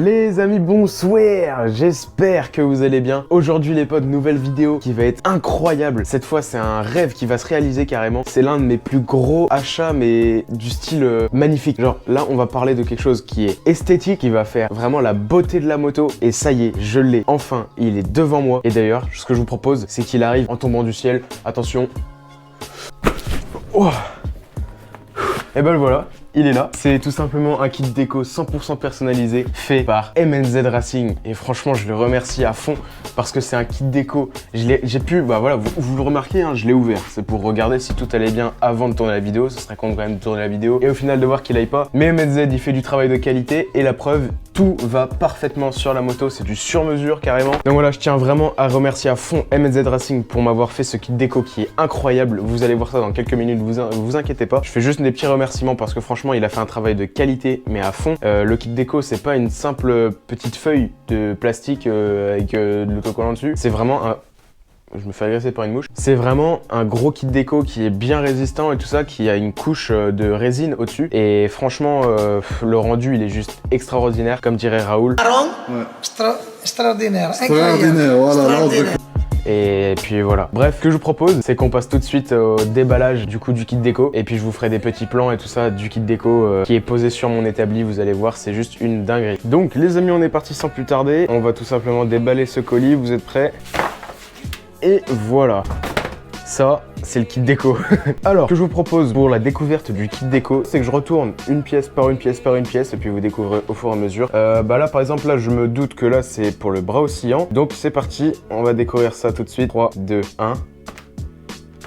Les amis, bonsoir, j'espère que vous allez bien. Aujourd'hui les potes, nouvelle vidéo qui va être incroyable. Cette fois c'est un rêve qui va se réaliser carrément. C'est l'un de mes plus gros achats mais du style magnifique. Genre là on va parler de quelque chose qui est esthétique, qui va faire vraiment la beauté de la moto. Et ça y est, je l'ai, enfin, il est devant moi. Et d'ailleurs, ce que je vous propose, c'est qu'il arrive en tombant du ciel. Attention. Oh. Et ben voilà, il est là. C'est tout simplement un kit déco 100% personnalisé fait par MNZ Racing. Et franchement, je le remercie à fond parce que c'est un kit déco. J'ai pu, bah voilà, vous le remarquez, hein, je l'ai ouvert. C'est pour regarder si tout allait bien avant de tourner la vidéo. Ce serait con quand même de tourner la vidéo. Et au final, de voir qu'il aille pas. Mais MNZ, il fait du travail de qualité. Et la preuve, tout va parfaitement sur la moto. C'est du sur-mesure carrément. Donc voilà, je tiens vraiment à remercier à fond MNZ Racing pour m'avoir fait ce kit déco qui est incroyable. Vous allez voir ça dans quelques minutes, vous inquiétez pas. Je fais juste des petits remerciements parce que franchement, il a fait un travail de qualité, mais à fond. Le kit déco, c'est pas une simple petite feuille de plastique avec de l'autocollant dessus. C'est vraiment un... Je me fais agresser par une mouche. C'est vraiment un gros kit déco qui est bien résistant et tout ça, qui a une couche de résine au-dessus. Et franchement, le rendu, il est juste extraordinaire, comme dirait Raoul. Ouais. Extraordinaire. Extraordinaire, voilà. Et puis voilà. Bref, ce que je vous propose, c'est qu'on passe tout de suite au déballage du coup du kit déco. Et puis je vous ferai des petits plans et tout ça du kit déco qui est posé sur mon établi. Vous allez voir, c'est juste une dinguerie. Donc les amis, on est parti sans plus tarder. On va tout simplement déballer ce colis. Vous êtes prêts? Et voilà. Ça, c'est le kit déco. Alors, ce que je vous propose pour la découverte du kit déco, c'est que je retourne une pièce par une pièce par une pièce et puis vous découvrez au fur et à mesure. Bah là, par exemple, là, je me doute que là, c'est pour le bras oscillant. Donc, c'est parti. On va découvrir ça tout de suite. 3, 2, 1.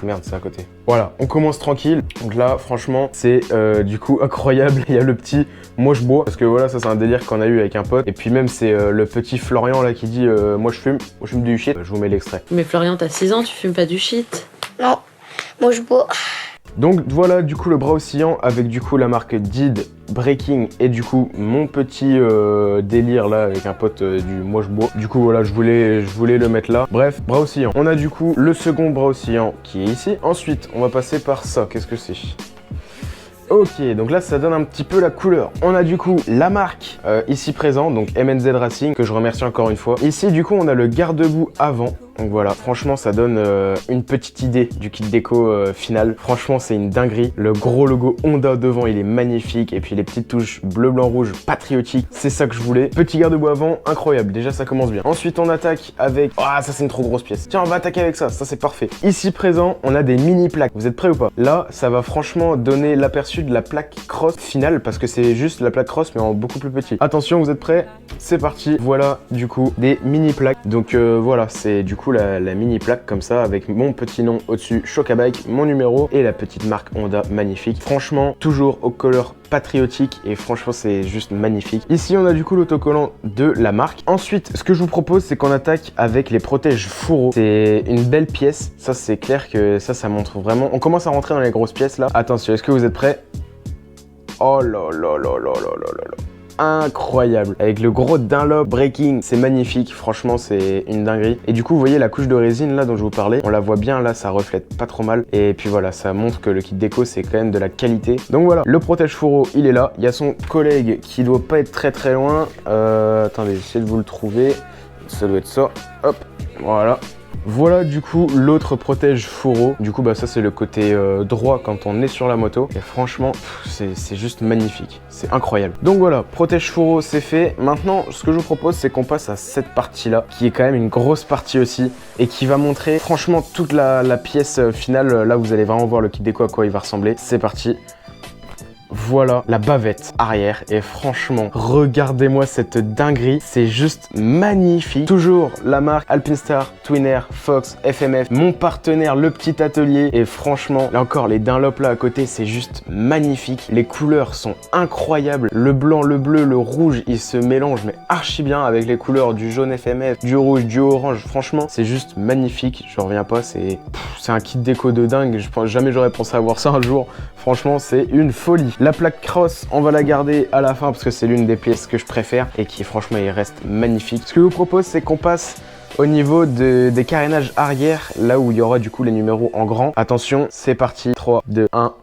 Merde, c'est à côté. Voilà, on commence tranquille. Donc là, franchement, c'est du coup incroyable. Il y a le petit moi je bois. Parce que voilà, ça c'est un délire qu'on a eu avec un pote. Et puis même, c'est le petit Florian là qui dit moi je fume du shit. Je vous mets l'extrait. Mais Florian, t'as 6 ans, tu fumes pas du shit? Non, moi je bois. Donc voilà du coup le bras oscillant avec du coup la marque Did Breaking et du coup mon petit délire là avec un pote du moi je bois. Du coup voilà, je voulais le mettre là. Bref, bras oscillant. On a du coup le second bras oscillant qui est ici. Ensuite on va passer par ça. Qu'est-ce que c'est? Ok, donc là ça donne un petit peu la couleur. On a du coup la marque ici présent, donc MNZ Racing, que je remercie encore une fois. Ici du coup on a le garde-boue avant. Donc voilà, franchement ça donne une petite idée du kit déco final. Franchement c'est une dinguerie. Le gros logo Honda devant il est magnifique. Et puis les petites touches bleu, blanc, rouge patriotique. C'est ça que je voulais. Petit garde-boue avant, incroyable. Déjà ça commence bien. Ensuite on attaque avec... Ah ça c'est une trop grosse pièce. Tiens on va attaquer avec ça, ça c'est parfait. Ici présent on a des mini plaques. Vous êtes prêts ou pas? Là ça va franchement donner l'aperçu de la plaque cross finale. Parce que c'est juste la plaque cross mais en beaucoup plus petit. Attention, vous êtes prêts? C'est parti. Voilà du coup des mini plaques. Donc voilà, c'est du coup la mini plaque comme ça avec mon petit nom au-dessus, Chocabike, mon numéro et la petite marque Honda magnifique. Franchement, toujours aux couleurs patriotiques et franchement c'est juste magnifique. Ici on a du coup l'autocollant de la marque. Ensuite, ce que je vous propose c'est qu'on attaque avec les protèges fourreaux. C'est une belle pièce. Ça c'est clair que ça montre vraiment. On commence à rentrer dans les grosses pièces là. Attention, est-ce que vous êtes prêts? Oh là là là là là là là. Incroyable, avec le gros Dunlop Breaking, c'est magnifique, franchement c'est une dinguerie. Et du coup vous voyez la couche de résine là dont je vous parlais, on la voit bien là, ça reflète pas trop mal. Et puis voilà, ça montre que le kit déco c'est quand même de la qualité. Donc voilà, le protège fourreau il est là, il y a son collègue qui doit pas être très loin. Attendez, j'essaie de vous le trouver, ça doit être ça, hop, voilà. Voilà du coup l'autre protège fourreau. Du coup bah ça c'est le côté droit quand on est sur la moto. Et franchement c'est juste magnifique. C'est incroyable. Donc voilà, protège fourreau c'est fait. Maintenant ce que je vous propose c'est qu'on passe à cette partie là. Qui est quand même une grosse partie aussi. Et qui va montrer franchement toute la pièce finale. Là vous allez vraiment voir le kit déco à quoi il va ressembler. C'est parti. Voilà la bavette arrière et franchement, regardez-moi cette dinguerie, c'est juste magnifique. Toujours la marque Alpinestar, Twin Air, Fox, FMF, mon partenaire le petit atelier et franchement, là encore les Dunlop là à côté, c'est juste magnifique. Les couleurs sont incroyables, le blanc, le bleu, le rouge, ils se mélangent mais archi bien avec les couleurs du jaune FMF, du rouge, du orange. Franchement, c'est juste magnifique, je reviens pas, c'est un kit déco de dingue, je pense jamais j'aurais pensé avoir ça un jour. Franchement, c'est une folie. La plaque cross, on va la garder à la fin parce que c'est l'une des pièces que je préfère et qui franchement, il reste magnifique. Ce que je vous propose, c'est qu'on passe au niveau des carénages arrière, là où il y aura du coup les numéros en grand. Attention, c'est parti. 3, 2, 1.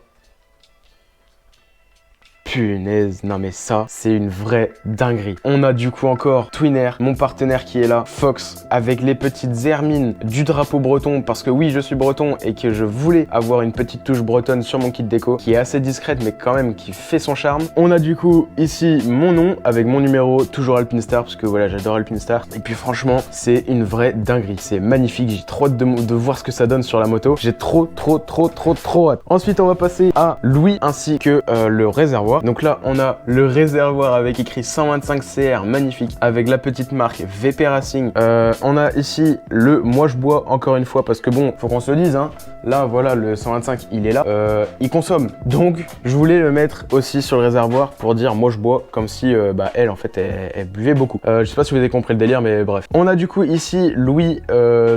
Punaise, non mais ça, c'est une vraie dinguerie. On a du coup encore Twinair, mon partenaire qui est là, Fox, avec les petites hermines du drapeau breton, parce que oui, je suis breton et que je voulais avoir une petite touche bretonne sur mon kit déco, qui est assez discrète, mais quand même qui fait son charme. On a du coup ici mon nom, avec mon numéro, toujours Alpinestar, parce que voilà, j'adore Alpinestar. Et puis franchement, c'est une vraie dinguerie. C'est magnifique, j'ai trop hâte de voir ce que ça donne sur la moto. J'ai trop hâte. Ensuite, on va passer à Louis, ainsi que le réservoir. Donc là, on a le réservoir avec écrit 125 CR, magnifique, avec la petite marque VP Racing. On a ici le moi je bois, encore une fois, parce que bon, faut qu'on se le dise, hein. Là, voilà, le 125, il est là. Il consomme. Donc, je voulais le mettre aussi sur le réservoir pour dire moi je bois, comme si elle, en fait, elle buvait beaucoup. Je sais pas si vous avez compris le délire, mais bref. On a du coup ici Louis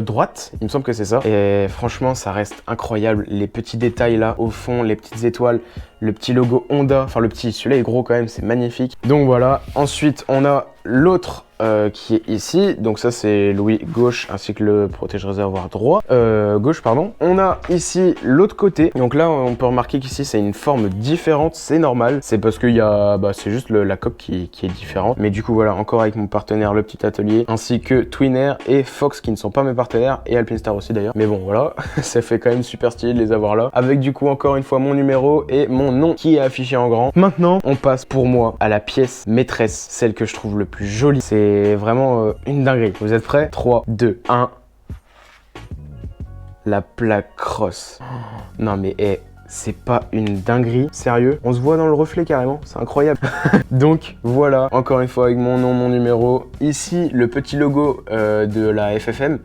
droite, il me semble que c'est ça. Et franchement, ça reste incroyable. Les petits détails là, au fond, les petites étoiles, le petit logo Honda, enfin le petit, celui-là est gros quand même, c'est magnifique. Donc voilà, ensuite on a l'autre qui est ici, donc ça c'est Louis gauche ainsi que le protège réservoir droit, gauche pardon. On a ici l'autre côté, donc là on peut remarquer qu'ici c'est une forme différente, c'est normal, c'est parce qu'il y a, c'est juste la coque qui est différente, mais du coup voilà, encore avec mon partenaire le petit atelier, ainsi que Twinair et Fox qui ne sont pas mes partenaires, et Alpinestar aussi d'ailleurs, mais bon voilà, ça fait quand même super stylé de les avoir là, avec du coup encore une fois mon numéro et mon nom qui est affiché en grand. Maintenant on passe pour moi à la pièce maîtresse, celle que je trouve le plus jolie, c'est vraiment une dinguerie. Vous êtes prêts? 3, 2, 1. La plaque cross. Non mais c'est pas une dinguerie, sérieux. On se voit dans le reflet carrément, c'est incroyable. Donc voilà, encore une fois avec mon nom, mon numéro. Ici, le petit logo de la FFM.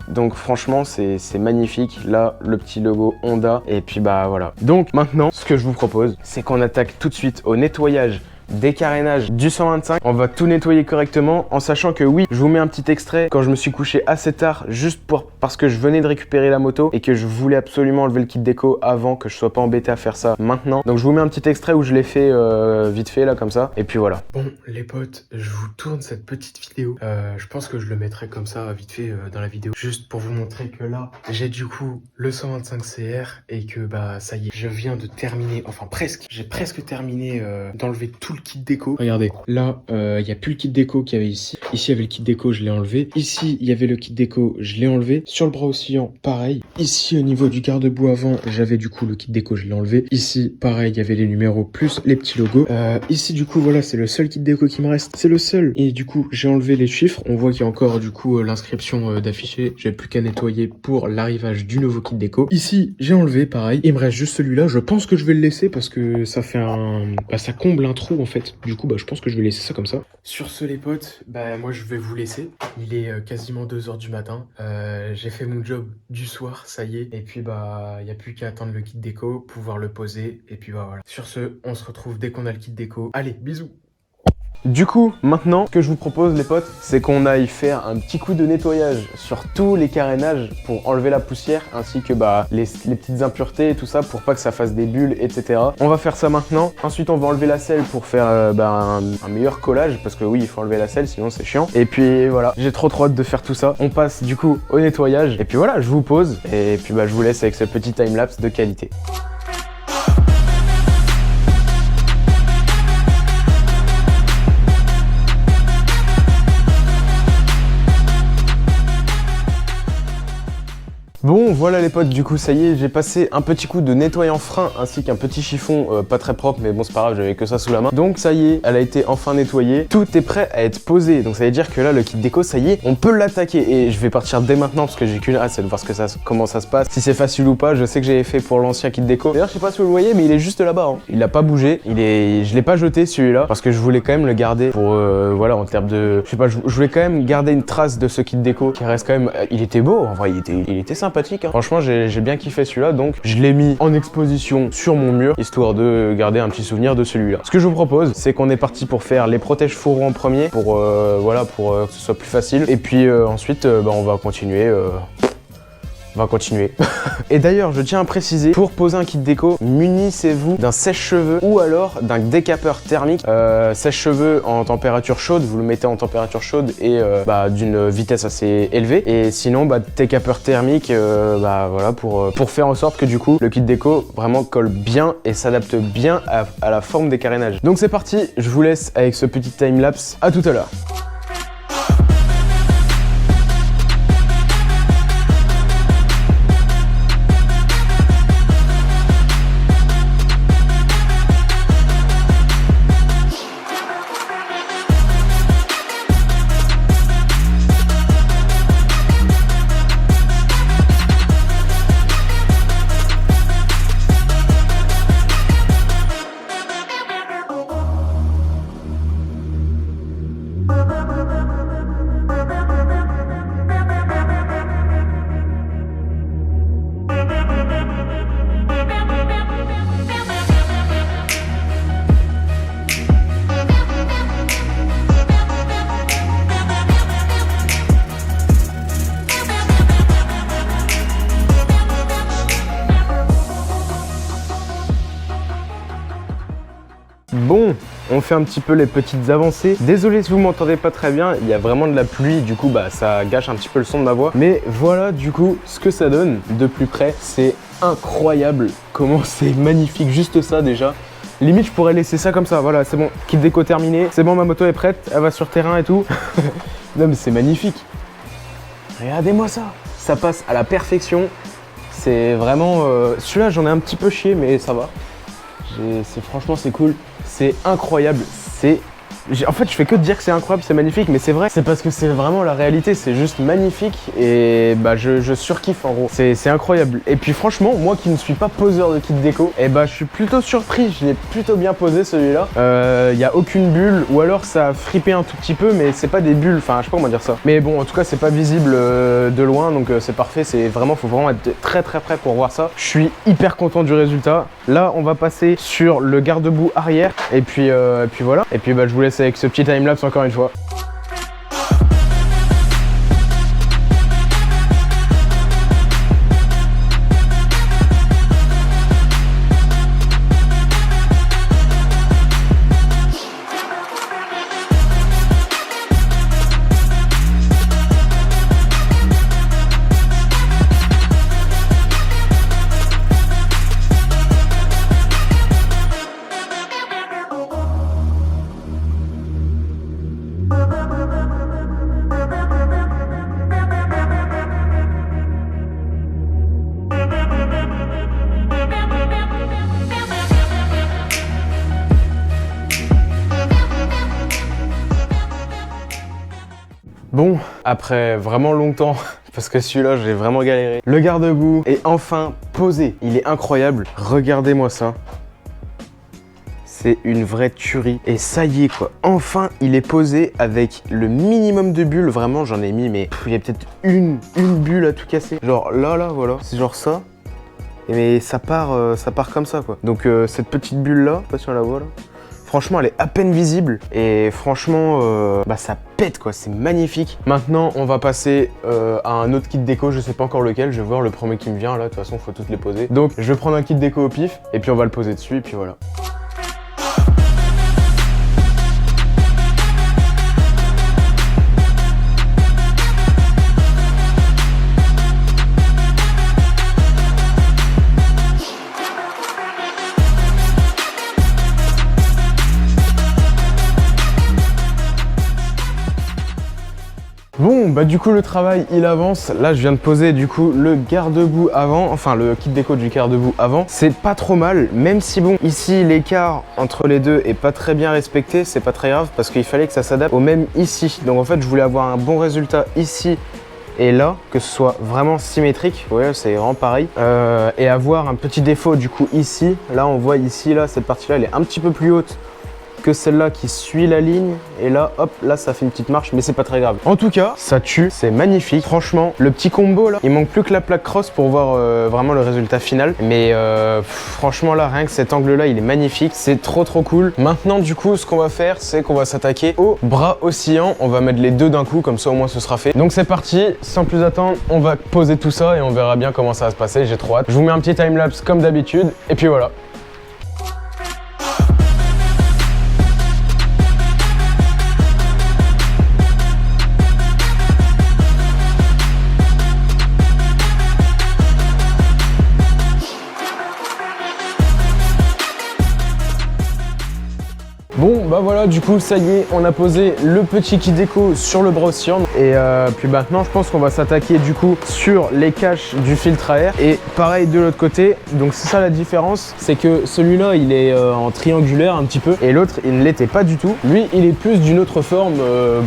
Donc franchement, c'est magnifique. Là, le petit logo Honda. Et puis voilà. Donc maintenant, ce que je vous propose, c'est qu'on attaque tout de suite au nettoyage des carénages du 125. On va tout nettoyer correctement, en sachant que oui, je vous mets un petit extrait quand je me suis couché assez tard, juste parce que je venais de récupérer la moto et que je voulais absolument enlever le kit déco avant que je sois pas embêté à faire ça maintenant. Donc je vous mets un petit extrait où je l'ai fait vite fait là comme ça, et puis voilà. Bon les potes, je vous tourne cette petite vidéo. Je pense que je le mettrai comme ça vite fait dans la vidéo, juste pour vous montrer que là j'ai du coup le 125 CR et que ça y est, je viens de terminer, enfin presque, j'ai presque terminé d'enlever tout le kit déco. Regardez, là, il n'y a plus le kit déco qu'il y avait ici. Ici, il y avait le kit déco, je l'ai enlevé. Ici, il y avait le kit déco, je l'ai enlevé. Sur le bras oscillant, pareil. Ici, au niveau du garde-boue avant, j'avais du coup le kit déco, je l'ai enlevé. Ici, pareil, il y avait les numéros plus les petits logos. Ici, du coup, voilà, c'est le seul kit déco qui me reste. C'est le seul. Et du coup, j'ai enlevé les chiffres. On voit qu'il y a encore, du coup, l'inscription d'affiché. J'ai plus qu'à nettoyer pour l'arrivage du nouveau kit déco. Ici, j'ai enlevé, pareil. Il me reste juste celui-là. Je pense que je vais le laisser parce que ça fait ça comble un trou, en fait. Du coup, je pense que je vais laisser ça comme ça. Sur ce, les potes, moi, je vais vous laisser. Il est quasiment 2h du matin. J'ai fait mon job du soir, ça y est. Et puis, il n'y a plus qu'à attendre le kit déco, pouvoir le poser. Et puis, voilà. Sur ce, on se retrouve dès qu'on a le kit déco. Allez, bisous! Du coup, maintenant, ce que je vous propose les potes, c'est qu'on aille faire un petit coup de nettoyage sur tous les carénages pour enlever la poussière, ainsi que les petites impuretés et tout ça, pour pas que ça fasse des bulles, etc. On va faire ça maintenant. Ensuite, on va enlever la selle pour faire un meilleur collage, parce que oui, il faut enlever la selle, sinon c'est chiant. Et puis voilà, j'ai trop hâte de faire tout ça. On passe du coup au nettoyage. Et puis voilà, je vous pose. Et puis je vous laisse avec ce petit timelapse de qualité. Bon voilà les potes, du coup ça y est, j'ai passé un petit coup de nettoyant frein ainsi qu'un petit chiffon pas très propre, mais bon c'est pas grave, j'avais que ça sous la main. Donc ça y est, elle a été enfin nettoyée, tout est prêt à être posé. Donc ça veut dire que là le kit déco, ça y est, on peut l'attaquer. Et je vais partir dès maintenant parce que j'ai qu'une hâte, c'est de voir comment ça se passe, si c'est facile ou pas. Je sais que j'avais fait pour l'ancien kit déco. D'ailleurs je sais pas si vous le voyez, mais il est juste là-bas, hein. Il a pas bougé, je l'ai pas jeté celui-là parce que je voulais quand même le garder pour voilà, en termes de, je sais pas, je voulais quand même garder une trace de ce kit déco qui reste quand même, il était beau en vrai, il était sympa. Hein. Franchement j'ai bien kiffé celui-là, donc je l'ai mis en exposition sur mon mur histoire de garder un petit souvenir de celui-là. Ce que je vous propose, c'est qu'on est parti pour faire les protèges fourreaux en premier pour voilà, pour que ce soit plus facile, et puis ensuite on va continuer on va continuer. Et d'ailleurs, je tiens à préciser, pour poser un kit déco, munissez-vous d'un sèche-cheveux ou alors d'un décapeur thermique. Sèche-cheveux en température chaude, vous le mettez en température chaude et d'une vitesse assez élevée. Et sinon, décapeur thermique, voilà, pour faire en sorte que du coup, le kit déco vraiment colle bien et s'adapte bien à la forme des carénages. Donc c'est parti, je vous laisse avec ce petit time-lapse. À tout à l'heure. Bon, on fait un petit peu les petites avancées. Désolé si vous m'entendez pas très bien, il y a vraiment de la pluie, du coup ça gâche un petit peu le son de ma voix. Mais voilà du coup ce que ça donne de plus près, c'est incroyable comment c'est magnifique, juste ça déjà. Limite je pourrais laisser ça comme ça, voilà c'est bon, kit déco terminé, c'est bon ma moto est prête, elle va sur terrain et tout. Non mais c'est magnifique. Regardez-moi ça, ça passe à la perfection. C'est vraiment, celui-là j'en ai un petit peu chié mais ça va. Franchement c'est cool, c'est incroyable, en fait je fais que dire que c'est incroyable, c'est magnifique, mais c'est vrai, c'est parce que c'est vraiment la réalité, c'est juste magnifique et je surkiffe en gros, c'est incroyable. Et puis franchement, moi qui ne suis pas poseur de kit déco, je suis plutôt surpris, je l'ai plutôt bien posé celui-là. Il n'y a aucune bulle, ou alors ça a frippé un tout petit peu, mais c'est pas des bulles, enfin je sais pas comment dire ça. Mais bon, en tout cas c'est pas visible de loin, donc c'est parfait, faut vraiment être très très près pour voir ça. Je suis hyper content du résultat. Là on va passer sur le garde-boue arrière, et puis voilà. Et puis je vous laisse avec ce petit time-lapse encore une fois. Bon, après vraiment longtemps, parce que celui-là j'ai vraiment galéré, le garde-boue est enfin posé. Il est incroyable, regardez-moi ça. C'est une vraie tuerie. Et ça y est quoi, enfin il est posé avec le minimum de bulles. Vraiment j'en ai mis, mais il y a peut-être une bulle à tout casser. Genre là, voilà, c'est genre ça. Mais ça part comme ça quoi. Donc cette petite bulle là, je sais pas si on la voit là. Franchement, elle est à peine visible et franchement, ça pète quoi, c'est magnifique. Maintenant, on va passer à un autre kit déco, je sais pas encore lequel, je vais voir le premier qui me vient là, de toute façon, faut toutes les poser. Donc, je vais prendre un kit déco au pif et puis on va le poser dessus et puis voilà. Bon, du coup le travail il avance. Là je viens de poser du coup le garde-boue avant, enfin le kit déco du garde-boue avant. C'est pas trop mal, même si bon, ici l'écart entre les deux est pas très bien respecté, c'est pas très grave parce qu'il fallait que ça s'adapte au même ici. Donc en fait je voulais avoir un bon résultat ici et là, que ce soit vraiment symétrique, ouais c'est vraiment pareil. Et avoir un petit défaut du coup ici, là on voit ici, là cette partie là elle est un petit peu plus haute que celle-là qui suit la ligne. Et là, hop, là, ça fait une petite marche, mais c'est pas très grave. En tout cas, ça tue, c'est magnifique. Franchement, le petit combo là, il manque plus que la plaque cross pour voir vraiment le résultat final. Mais franchement, là, rien que cet angle-là, il est magnifique. C'est trop cool. Maintenant, du coup, ce qu'on va faire, c'est qu'on va s'attaquer au bras oscillant. On va mettre les deux d'un coup, comme ça, au moins, ce sera fait. Donc, c'est parti. Sans plus attendre, on va poser tout ça et on verra bien comment ça va se passer. J'ai trop hâte. Je vous mets un petit timelapse comme d'habitude. Et puis voilà. Bon bah voilà, du coup ça y est, on a posé le petit kit déco sur le bras oscillant et puis maintenant je pense qu'on va s'attaquer du coup sur les caches du filtre à air et pareil de l'autre côté. Donc c'est ça la différence, c'est que celui-là il est en triangulaire un petit peu et l'autre il ne l'était pas du tout. Lui il est plus d'une autre forme,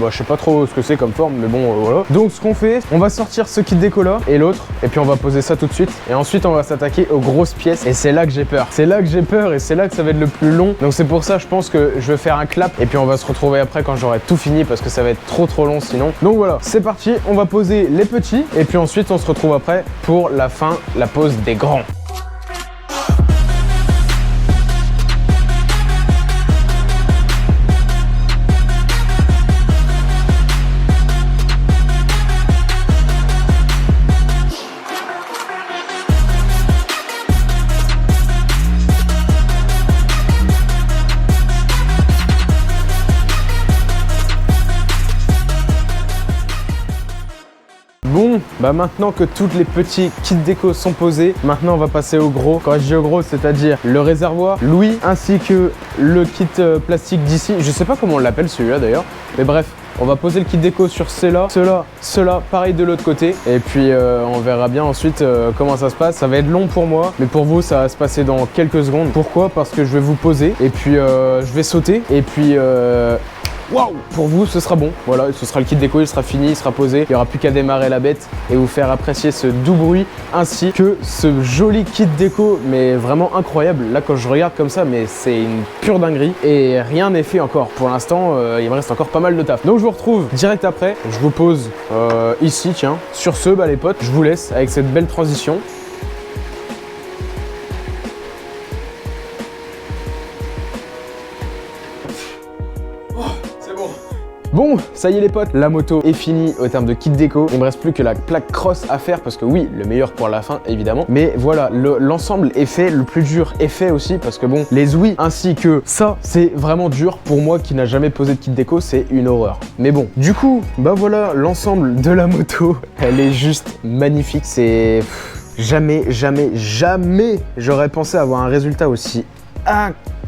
je sais pas trop ce que c'est comme forme mais bon voilà. Donc ce qu'on fait, on va sortir ce kit déco là et l'autre et puis on va poser ça tout de suite et ensuite on va s'attaquer aux grosses pièces et c'est là que j'ai peur. C'est là que j'ai peur et c'est là que ça va être le plus long. Donc c'est pour ça je pense que je vais faire un clap et puis on va se retrouver après quand j'aurai tout fini parce que ça va être trop long sinon. Donc voilà, c'est parti, on va poser les petits et puis ensuite on se retrouve après pour la fin, la pose des grands. Bon, bah maintenant que toutes les petits kits déco sont posés, maintenant on va passer au gros. Quand je dis au gros, c'est-à-dire le réservoir, l'ouïe, ainsi que le kit plastique d'ici. Je sais pas comment on l'appelle celui-là d'ailleurs, mais bref. On va poser le kit déco sur ceux-là, ceux-là, pareil de l'autre côté. Et puis on verra bien ensuite comment ça se passe. Ça va être long pour moi, mais pour vous ça va se passer dans quelques secondes. Pourquoi? Parce que je vais vous poser et puis je vais sauter et puis... waouh! Pour vous, ce sera bon. Voilà, ce sera le kit déco, il sera fini, il sera posé. Il n'y aura plus qu'à démarrer la bête et vous faire apprécier ce doux bruit ainsi que ce joli kit déco, mais vraiment incroyable. Là, quand je regarde comme ça, mais c'est une pure dinguerie et rien n'est fait encore. Pour l'instant, il me reste encore pas mal de taf. Donc, je vous retrouve direct après. Je vous pose ici, tiens. Sur ce, bah, les potes, je vous laisse avec cette belle transition. Bon, ça y est les potes, la moto est finie au terme de kit déco. Il me reste plus que la plaque cross à faire parce que oui, le meilleur pour la fin évidemment. Mais voilà, l'ensemble est fait, le plus dur est fait aussi parce que bon, les ouïes ainsi que ça, c'est vraiment dur. Pour moi qui n'a jamais posé de kit déco, c'est une horreur. Mais bon, du coup, bah voilà, l'ensemble de la moto, elle est juste magnifique. C'est... Jamais j'aurais pensé avoir un résultat aussi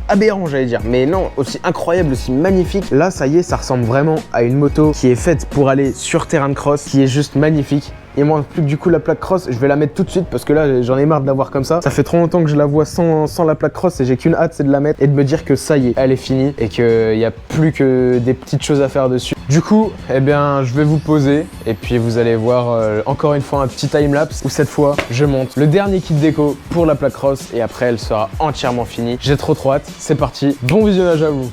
aberrant j'allais dire, mais non, aussi incroyable, aussi magnifique. Là ça y est, ça ressemble vraiment à une moto qui est faite pour aller sur terrain de cross, qui est juste magnifique. Il manque plus que du coup la plaque cross, je vais la mettre tout de suite parce que là j'en ai marre de la voir comme ça. Ça fait trop longtemps que je la vois sans la plaque cross et j'ai qu'une hâte, c'est de la mettre et de me dire que ça y est, elle est finie et qu'il n'y a plus que des petites choses à faire dessus. Du coup, eh bien je vais vous poser et puis vous allez voir encore une fois un petit timelapse où cette fois je monte le dernier kit déco pour la plaque cross et après elle sera entièrement finie. J'ai trop hâte, c'est parti, bon visionnage à vous.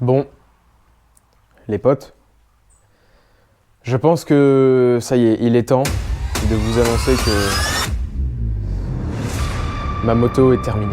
Bon, les potes, je pense que ça y est, il est temps de vous annoncer que ma moto est terminée.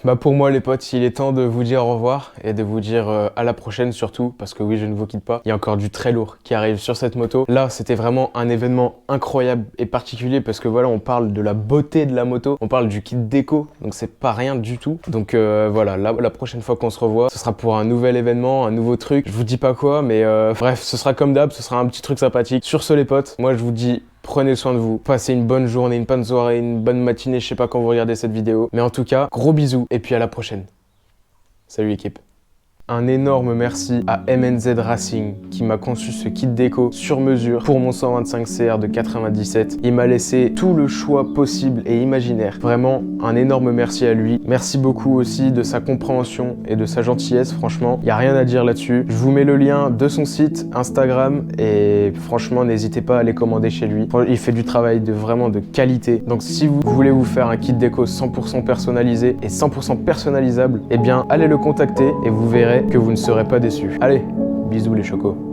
Bah pour moi les potes, il est temps de vous dire au revoir et de vous dire à la prochaine surtout, parce que oui, je ne vous quitte pas. Il y a encore du très lourd qui arrive sur cette moto. Là, c'était vraiment un événement incroyable et particulier parce que voilà, on parle de la beauté de la moto, on parle du kit déco, donc c'est pas rien du tout. Donc voilà, la prochaine fois qu'on se revoit, ce sera pour un nouvel événement, un nouveau truc. Je vous dis pas quoi, mais bref, ce sera comme d'hab, ce sera un petit truc sympathique. Sur ce les potes, moi je vous dis prenez soin de vous, passez une bonne journée, une bonne soirée, une bonne matinée, je sais pas quand vous regardez cette vidéo. Mais en tout cas, gros bisous et puis à la prochaine. Salut l'équipe. Un énorme merci à MNZ Racing qui m'a conçu ce kit déco sur mesure pour mon 125 CR de 97. Il m'a laissé tout le choix possible et imaginaire. Vraiment, un énorme merci à lui. Merci beaucoup aussi de sa compréhension et de sa gentillesse, franchement. Il n'y a rien à dire là-dessus. Je vous mets le lien de son site, Instagram, et franchement, n'hésitez pas à aller commander chez lui. Il fait du travail vraiment de qualité. Donc si vous voulez vous faire un kit déco 100% personnalisé et 100% personnalisable, eh bien, allez le contacter et vous verrez que vous ne serez pas déçus. Allez, bisous les chocos.